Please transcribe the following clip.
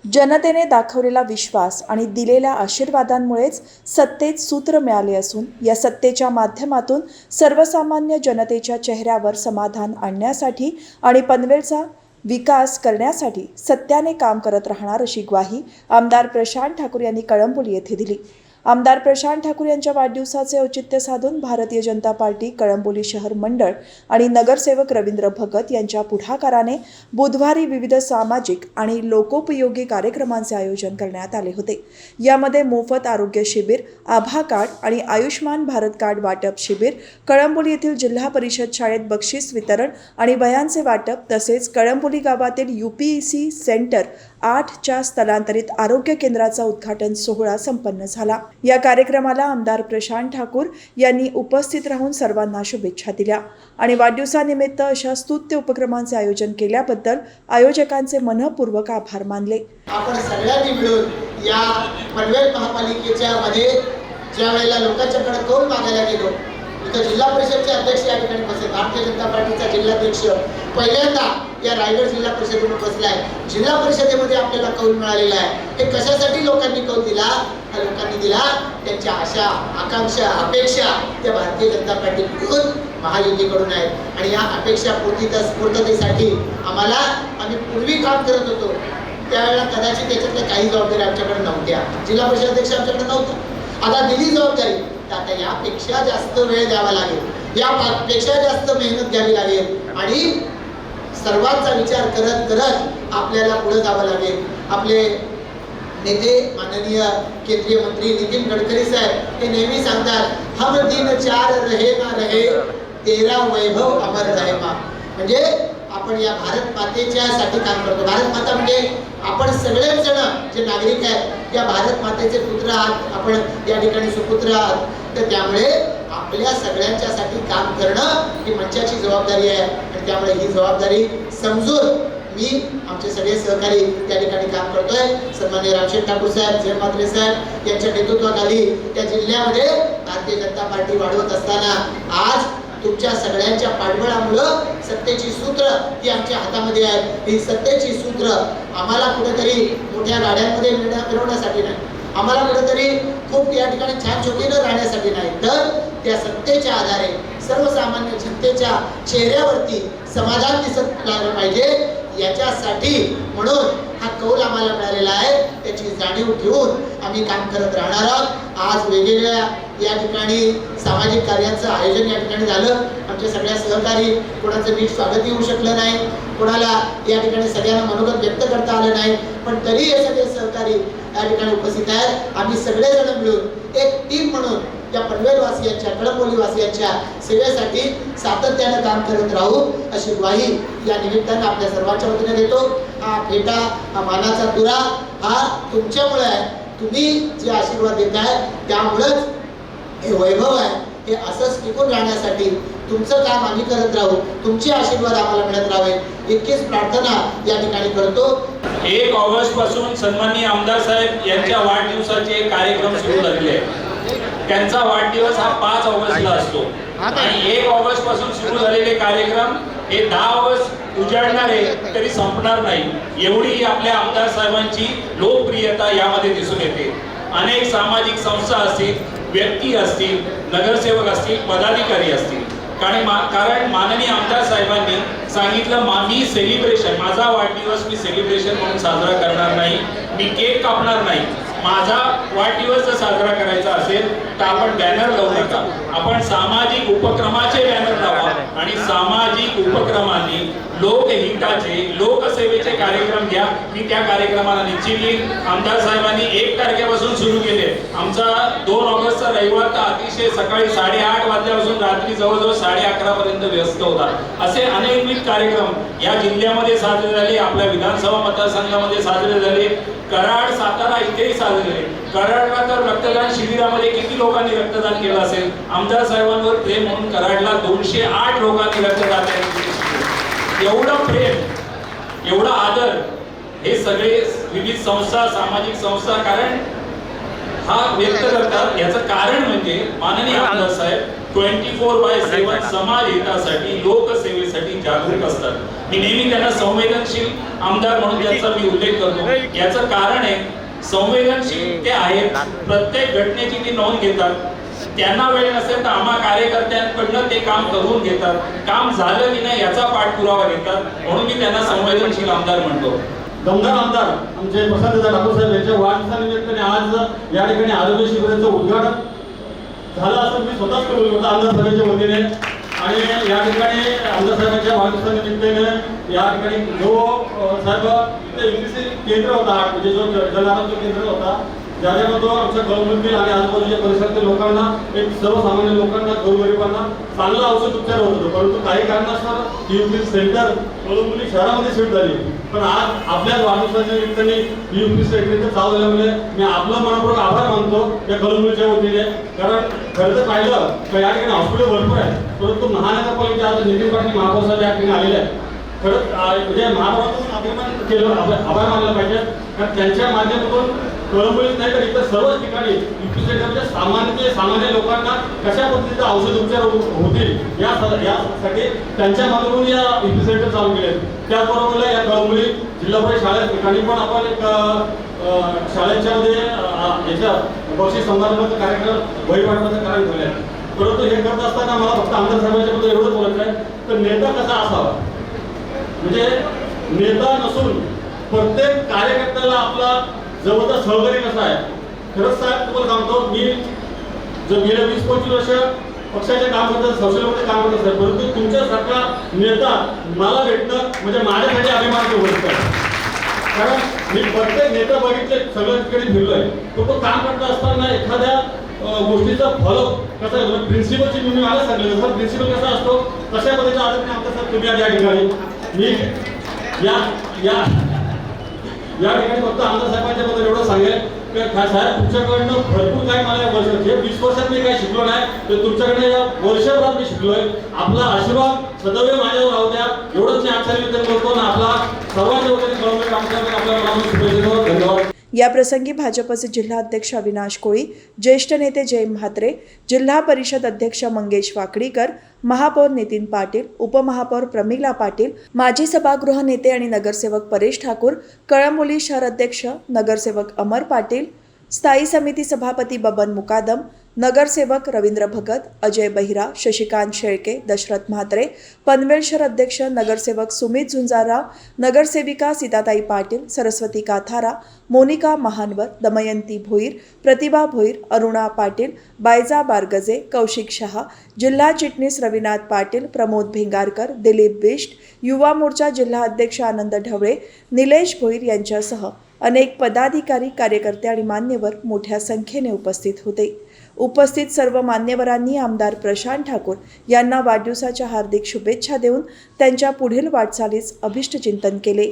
जनतेने दाखवलेला विश्वास आणि दिलेल्या आशीर्वादांमुळेच सत्तेत सूत्र मिळाले असून या सत्तेच्या माध्यमातून सर्वसामान्य जनतेच्या चेहऱ्यावर समाधान आणण्यासाठी आणि पनवेलचा विकास करण्यासाठी सत्याने काम करत राहणार अशी ग्वाही आमदार प्रशांत ठाकूर यांनी कळंबोली येथे दिली। आमदार प्रशांत ठाकूर यांच्या वाढदिवसाचे औचित्य साधून भारतीय जनता पार्टी कळंबोली शहर मंडळ आणि नगरसेवक रवींद्र भगत यांच्या पुढाकाराने बुधवारी विविध सामाजिक आणि लोकोपयोगी कार्यक्रमांचे आयोजन करण्यात आले होते। यामध्ये मोफत आरोग्य शिबिर, आभा कार्ड आणि आयुष्मान भारत कार्ड वाटप शिबिर, कळंबोली येथील जिल्हा परिषद शाळेत बक्षीस वितरण आणि वह्यांचे वाटप तसेच कळंबोली गावातील UPEC सेंटर 8च्या स्थलांतरित आरोग्य केंद्राचा उद्घाटन सोहळा संपन्न झाला। या कार्यक्रमाला आमदार प्रशांत ठाकूर यांनी उपस्थित राहून सर्वांना शुभेच्छा दिल्या आणि वाढदिवसानिमित्त अशा स्तुत्य उपक्रमांचे आयोजन केल्याबद्दल आयोजकांचे मनपूर्वक आभार मानले। आपण सगळ्यांनी मिळून या पनवेल महापालिकेच्या मध्ये ज्या वेळेला लोकांच्याकडे कौल मागायला गेलो, इथं जिल्हा परिषदचे अध्यक्ष या ठिकाणी बसले, भारतीय जनता पार्टीचा जिल्हाध्यक्ष पहिल्यांदा या रायगड जिल्हा परिषदेवर बसलाय। जिल्हा परिषदेमध्ये आपल्याला कौल मिळालेला आहे। हे कशासाठी लोकांनी कौल दिला? लोकांनी दिला त्यांच्या आशा, आकांक्षा, अपेक्षा त्या भारतीय जनता पार्टीकडून, महायुतीकडून आहेत आणि या अपेक्षा पूर्ततेसाठी आम्ही पूर्वी काम करत होतो त्यावेळेला कदाचित त्याच्यातल्या काही जबाबदारी आमच्याकडे नव्हत्या, जिल्हा परिषद अध्यक्ष आमच्याकडे नव्हता। आता दिली जबाबदारी, आता यापेक्षा जास्त वेळ द्यावा लागेल, यापेक्षा जास्त मेहनत घ्यावी लागेल आणि सर्वांचा विचार करत करत आपल्याला पुढे जावं लागेल। आपले नेते माननीय केंद्रीय मंत्री नितीन गडकरी साहेब हे नेहमी सांगतात, हम दिन चार रहे ना रहे तेरा वैभव अमर रहेगा। म्हणजे आपण या भारत मातेच्या साठी काम करतो। भारत माता म्हणजे आपण सगळेच जण जे नागरिक आहेत या भारत मातेचे पुत्र आहात, आपण या ठिकाणी सुपुत्र आहात, तर त्यामुळे आपल्या सगळ्यांच्यासाठी काम करणं ही मंचाची जबाबदारी आहे आणि त्यामुळे ही जबाबदारी समजून मी आमचे सगळे सहकारी या ठिकाणी काम करतोय। सन्माननीय रामशेठ ठाकूर साहेब, जय मात्रे साहेब यांच्या नेतृत्वाखाली या जिल्ह्यामध्ये भारतीय जनता पार्टी वाढवत असताना आज तुमच्या सगळ्यांच्या पाठबळामुळं सत्तेची सूत्र ही आमच्या हातामध्ये आहेत। ही सत्तेची सूत्र आम्हाला कुठेतरी मोठ्या गाड्यांमध्ये फिरवण्यासाठी नाही, आम्हाला कुठेतरी खूप या ठिकाणी छान शोकीनं राहण्यासाठी नाही, तर त्या सत्तेच्या आधारे सर्वसामान्य जनतेच्या चेहऱ्यावरती समाधान दिसत लागलं पाहिजे याच्यासाठी म्हणून हा कौल आम्हाला मिळालेला आहे। त्याची जाणीव ठेवून आम्ही काम करत राहणार आहोत। आज वेगवेगळ्या या ठिकाणी सामाजिक कार्याचं आयोजन या ठिकाणी झालं। आमच्या सगळ्या सहकारी, कोणाचं नीट स्वागत येऊ शकलं नाही, कोणाला या ठिकाणी सगळ्यांना मनोगत व्यक्त करता आलं नाही, पण तरी हे सगळे सहकारी या ठिकाणी उपस्थित आहेत। आम्ही सगळेजण मिळून एक टीम म्हणून या पनवेल वासियांच्या, कळंबोली वासियांच्या सेवेसाठी सातत्याने काम करत राहू अशी ग्वाही या निमित्तानं आपल्या सर्वांच्या वतीने देतो। हा फेटा, हा मानाचा तुरा हा तुमच्यामुळे आहे। तुम्ही जे आशीर्वाद देताय त्यामुळेच हे वैभव आहे। हे असंच टिकून राहण्यासाठी तुमचं काम आम्ही करत राहू, तुमचे आशीर्वाद आम्हाला मिळत राहावे इतकीच प्रार्थना या ठिकाणी करतो। 1 ऑगस्ट पासून सन्माननीय आमदार साहेब यांच्या वाढदिवसाचे कार्यक्रम सुरू झालेले आहेत। त्यांचा वाढदिवस हा 5 ऑगस्टला असतो आणि 1 ऑगस्ट पासून सुरू झालेले कार्यक्रम हे 10 ऑगस्ट उजाडणार आहे तरी संपणार नाही, एवढी आपल्या आमदार साहेबांची लोकप्रियता यामध्ये दिसून येते। अनेक सामाजिक संस्था असतील, व्यक्ती असतील, नगरसेवक असतील, पदाधिकारी असतील, कारण माननीय आमदार साहेबांनी सांगितलं, मी सेलिब्रेशन, माझा वाढदिवस मी सेलिब्रेशन म्हणून साजरा करणार नाही, मी केक कापणार नाही, माझा वाढदिवस जर साजरा करायचा असेल तर आपण बॅनर लावू नका, आपण सामाजिक उपक्रमाचे बॅनर लावा आणि सामाजिक उपक्रमांनी लोकहिताचे, लोकसेवेचे कार्यक्रम घ्या। मी त्या कार्यक्रमाला निश्चित येईल। आमदार साहेबांनी 1 तारखेपासून सुरू केले। आमचा 2 ऑगस्टचा रविवार तर अतिशय सकाळी 8:30 वाजल्यापासून रात्री जवळजवळ 11:30 पर्यंत व्यस्त होता। असे अनेकविध कार्यक्रम या जिल्ह्यामध्ये साजरे झाले, आपल्या विधानसभा मतदारसंघामध्ये साजरे झाले, कराड, सातारा इथेही साजरे झाले। कराडला तर रक्तदान शिबिरामध्ये किती लोकांनी रक्तदान केलं असेल? आमदार साहेबांवर प्रेम म्हणून कराडला 208 लोकांनी रक्तदान केलं। एवढं प्रेम, एवढा आदर हे सगळे विविध संस्था, सामाजिक संस्था कारण हा व्यक्त करतात। याचं कारण म्हणजे माननीय आमदार साहेब 24/7 समाज हितासाठी, लोकसेवेसाठी जागरूक असतात। मी नेहमी त्यांना संवेदनशील आमदार म्हणून त्यांचा मी उल्लेख करतो. याचं कारण आहे संवेदनशील ते आहेत, प्रत्येक घटनेची ती नोंद घेतात. त्यांना वेळ नसेल तर आम्हा कार्यकर्त्यांकडनं ते काम करून घेतात, काम झालं की नाही याचा पाठपुरावा घेतात. म्हणून मी त्यांना संवेदनशील आमदार म्हणतो. दमदार आमदार आमचे प्रसाद ठाकूर साहेब यांच्या वाढदिवसानिमित्ताने आज या ठिकाणी आरोग्य शिबिराचं उद्घाटन झालं असं मी स्वतःच केलं होतं आमदार साहेबांच्या वतीने. आणि या ठिकाणी आमदार साहेबांच्या वाढदिवसानिमित्ताने या ठिकाणी जो साहेब इथे केंद्र होता, म्हणजे जो जन आरोग्य केंद्र होता, ज्याच्यामध्ये आमच्या गौरवंती आणि आजूबाजूच्या परिसरातील लोकांना, एक सर्वसामान्य लोकांना, गोरगरिबांना चांगला औषध उपचार होत होतो. परंतु काही कारणास्तव युपी सेंटर कोलंबोली शहरामध्ये शिफ्ट झाली. पण आज आपल्या वाढदिवसाच्या निमित्ताने युपी सेंटर चालू झाल्यामुळे मी आपलं मनपूर्वक आभार मानतो या कोलंबोलीच्या वतीने. कारण खरं तर पाहिलं तर या ठिकाणी हॉस्पिटल भरपूर आहे, परंतु महानगरपालिका आज नितीन पाटील महापौर साहेब या ठिकाणी आलेले आहेत. खरंच म्हणजे महापौरातून अभिमान केलं, आभार मानला पाहिजे. कारण त्यांच्या माध्यमातून कोलंबोलीत नाही तर इतर सर्वच ठिकाणी युपी सेंटरच्या सामान्य लोकांना कशा पद्धतीचे औषध उपचार होतील यासाठी त्यांच्या माध्यमातून या युपी सेंटर चालू केले. त्याचबरोबर या कोलंबोली जिल्हा परिषद शाळेत ठिकाणी पण आपण एक शाळेच्या मध्ये याच्या बक्षीस समारंभाचा कार्यक्रम, वही वाटपाचा कार्यक्रम ठेवला आहे. परंतु हे करत असताना मला फक्त आमदार साहेबांच्या बद्दल एवढंच बोलायचं आहे तर नेता कसा असावा, म्हणजे नेता नसून प्रत्येक कार्यकर्त्याला आपला जबरदस्त सहकारी कसा आहे. खरंच साहेब तुम्हाला सांगतो, मी जर गेल्या 20-25 वर्ष पक्षाचे काम करतात, संसदेमध्ये काम करत असतात, परंतु तुमच्यासारखा नेता मला भेटणं म्हणजे माझ्यासाठी अभिमानाची गोष्ट आहे. कारण मी प्रत्येक नेता बघितले, सगळ्यांकडे फिरलोय, तो काम करत असताना एखाद्या गोष्टीचा फॉलो कसा आहे, प्रिन्सिपलची मी मला सांगितलं जसं प्रिन्सिपल कसा असतो तशा पद्धतीचा आदरणीय आमदार साहेब तुम्ही या ठिकाणी मी या ठिकाणी फक्त आमदार साहेबांच्या बद्दल एवढं सांगेल की साहेब तुमच्याकडनं भरपूर काही मला वर्ष 20 वर्षात मी काही शिकलो नाही, तर तुमच्याकडे या वर्षभरात मी शिकलोय. आपला आशीर्वाद सदैव माझ्यावर राहू द्या एवढंच मी आजच्या निमित्ताने बोलतो. आणि आपला सर्वांच्या वतीने गव्हर्नमेंट काम करण्यासाठी आपल्या मनापासून शुभेच्छा देतो. धन्यवाद. या प्रसंगी भाजपचे जिल्हाध्यक्ष अविनाश कोळी, ज्येष्ठ नेते जय म्हात्रे, जिल्हा परिषद अध्यक्ष मंगेश वाकडीकर, महापौर नितीन पाटील, उपमहापौर प्रमिला पाटील, माजी सभागृह नेते आणि नगरसेवक परेश ठाकूर, कळंबोली शहर अध्यक्ष नगरसेवक अमर पाटील, स्थायी समिती सभापती बबन मुकादम, नगरसेवक रवींद्र भगत, अजय बहिरा, शशिकांत शेळके, दशरथ म्हात्रे, पनवेल शहर अध्यक्ष नगरसेवक सुमित झुंजारराव, नगरसेविका सीताताई पाटील, सरस्वती काथारा, मोनिका महानवर, दमयंती भोईर, प्रतिभा भोईर, अरुणा पाटील, बायजा बारगजे, कौशिक शहा, जिल्हा चिटणीस रविनाथ पाटील, प्रमोद भिंगारकर, दिलीप बिष्ट, युवा मोर्चा जिल्हा अध्यक्ष आनंद ढवळे, निलेश भोईर यांच्यासह अनेक पदाधिकारी, कार्यकर्ते आणि मान्यवर मोठ्या संख्येने उपस्थित होते. उपस्थित सर्व मान्यवरांनी आमदार प्रशांत ठाकूर यांना वाढदिवसाच्या हार्दिक शुभेच्छा देऊन त्यांच्या पुढील वाटचालीस अभिष्टचिंतन केले.